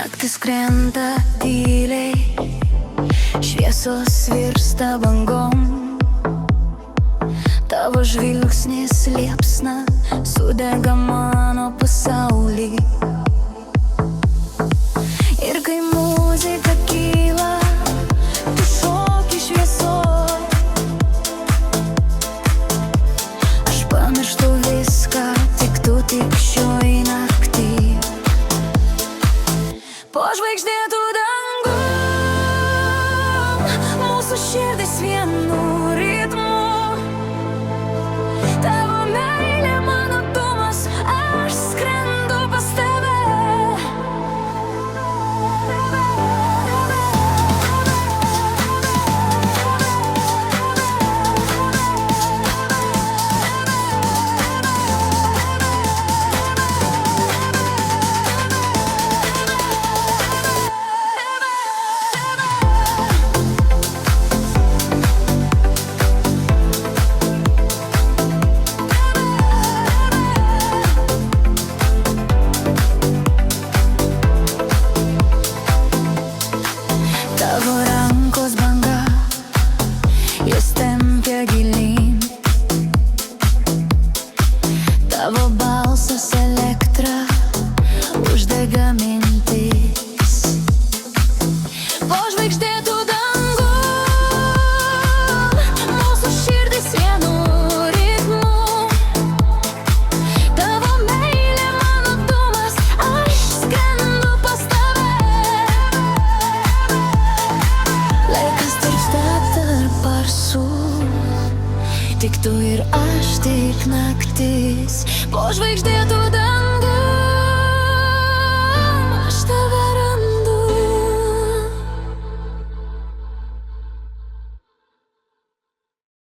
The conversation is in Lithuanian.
Naktis krenta tyliai, šviesos virsta bangom. Tavo žvilgsnis liepsna sudega mano pasaulį. Ir kai muzika kyla, tu šoki šviesoj. Aš pamirštu viską, tik šioj naktį. Po žvaigždėtų dangum mūsų širdis vienu ritmu. Tavo meilė mano dūmas, aš skrendu pas tave. Tavo rankos banga, jos tempia gilyn. Tavo balsas elektra uždega mintis. Po žvaigždėtų dangum mūsų širdis vienu ritmu. Tavo meilė mano dūmas, aš skrendu pas tave. Laikas tirpsta tarp parsų, tik tu ir aš, tik naktis. Po žvaigždėtų